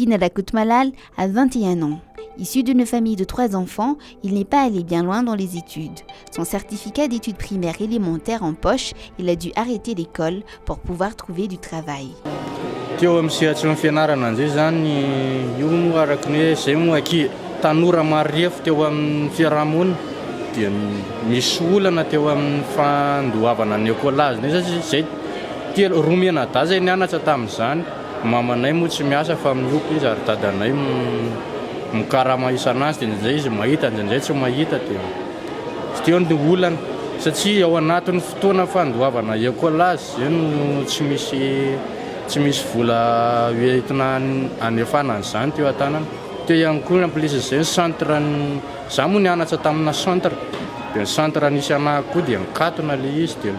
Tina Rakut-Malal a 21 ans. Issu d'une famille de 3 enfants, il n'est pas allé bien loin dans les études. Son certificat d'études primaires élémentaires en poche, il a dû arrêter l'école pour pouvoir trouver du travail. Teo amin'ny sehatry ny fianarana an'izay zany io araka ny hoe zay moa tanora marefo teo amin'ny fiarahamonina dia misy olana teo amin'ny fandoavana ny écolazy zay tia romena da zay nianatra tamin'izany. Mamanay moa tsy miasa fa miompy izy ary dadanay mikarama isan'andro dia zay izy mahita ndraindray tsy mahita teo ny olana satria ao anatin'ny fotoana fandoavana écolazy zay no tsy misy vola hoentina anefana an'izany teo an-tanana. Teo ihany koa ampilisy izay ny centre za moa nianatra tamina centre dia ny centre nisy anahy koa dia mikatona le izy dia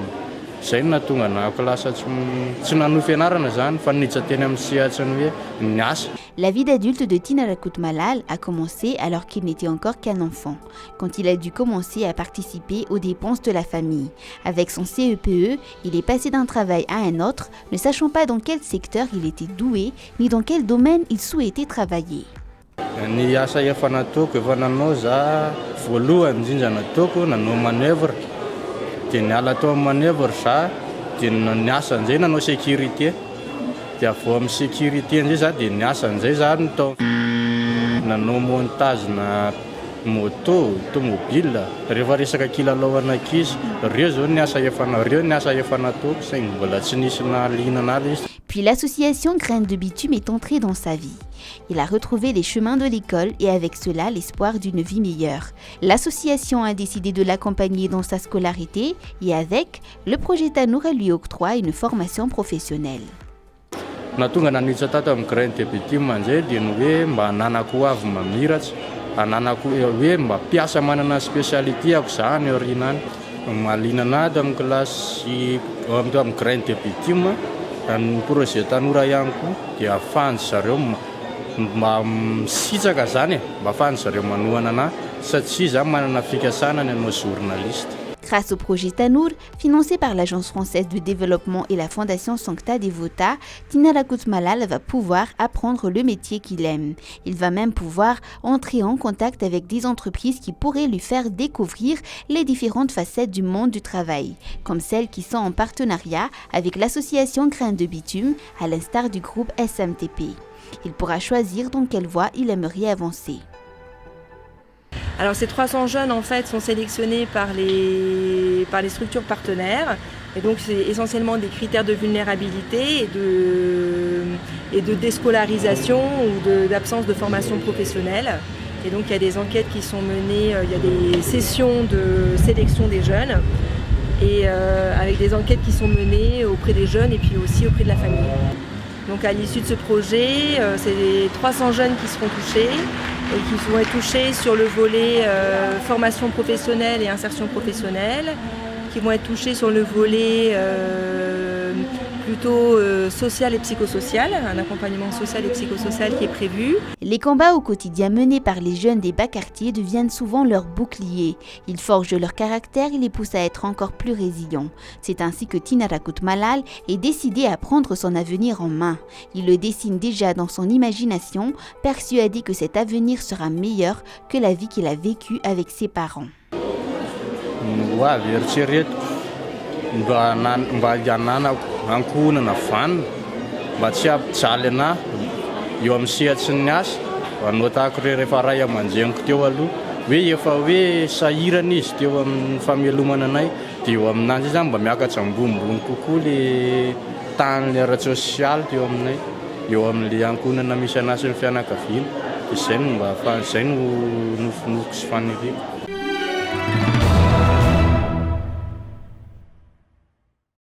zay no nahatonga nahako lasa tsy nanohy fianarana zany fa niditra teny amin'ny sehatry ny hoe niasa. La vie d'adulte de Tina Rakut-Malal a commencé alors qu'il n'était encore qu'un enfant, quand il a dû commencer à participer aux dépenses de la famille. Avec son CEPE, il est passé d'un travail à un autre, ne sachant pas dans quel secteur il était doué, ni dans quel domaine il souhaitait travailler. Ny asa efa nataoko efa nanao za voalohany indrindra nataoko nanao manœuvre dia niala tao amin'ny manœuvre za dia niasa an'izay nanao sécurité dia avy amin'ny sécurité an'izay za dia niasa an'izay za natao nanao montage na moto automobile rehefa resaka kilalao an'ankizy reo zao ny asa efa nataoko saingy mbola tsy nisy nahaliana anazy izy. Puis l'association Graines de Bitume est entrée dans sa vie. Il a retrouvé les chemins de l'école et avec cela l'espoir d'une vie meilleure. L'association a décidé de l'accompagner dans sa scolarité et avec, le projet Tanour lui octroie une formation professionnelle. Natonga naniditra tato amin'ny Graines de Bitume an'izay dia ny hoe mba hananako avy mamiratra, hananako hoe mba mpiasa manana spécialité ako zany aoriana any. Mahaliana anahy amin'ny kilasy amin'ny Graines de Bitume ny projet Tanora ihany koa dia ahafahany zareo mba misitsaka zany mba ahafahany zareo manohana anahy satria za manana fikasana ny hanao journaliste. Grâce au projet Tanour, financé par l'Agence française de développement et la Fondation Sancta Devota, Tina Rakut-Malal va pouvoir apprendre le métier qu'il aime. Il va même pouvoir entrer en contact avec des entreprises qui pourraient lui faire découvrir les différentes facettes du monde du travail, comme celles qui sont en partenariat avec l'association Graines de Bitume, à l'instar du groupe SMTP. Il pourra choisir dans quelle voie il aimerait avancer. Alors ces 300 jeunes en fait sont sélectionnés par les structures partenaires et donc c'est essentiellement des critères de vulnérabilité et de déscolarisation ou d'absence de formation professionnelle. Et donc il y a des enquêtes qui sont menées, il y a des sessions de sélection des jeunes et avec des enquêtes qui sont menées auprès des jeunes et puis aussi auprès de la famille. Donc à l'issue de ce projet, c'est 300 jeunes qui seront touchés et qui vont être touchés sur le volet formation professionnelle et insertion professionnelle, qui vont être touchés sur le volet plutôt social et psychosocial, un accompagnement social et psychosocial qui est prévu. Les combats au quotidien menés par les jeunes des bas quartiers deviennent souvent leur bouclier. Ils forgent leur caractère et les poussent à être encore plus résilients. C'est ainsi que Tina Rakut-Malal est décidé à prendre son avenir en main. Il le dessine déjà dans son imagination, persuadé que cet avenir sera meilleur que la vie qu'il a vécue avec ses parents. Mba hiananako ankohonana vanina mba tsy hampijaly anahy eo amin'ny sehatry ny asa anao tahako rehefa ray aman-dreniko teo aloha hoe efa hoe sahirana izy teo amin'ny famelomana anay dia eo aminanjy zany mba miakatra ambonimbony kokoa le tahan'ny ara-tsosialy teo aminay eo amin'le ankohonana misy anazy ny fianakaviana dia izay no mba ahafahany izay no nofinoko sy faniriako.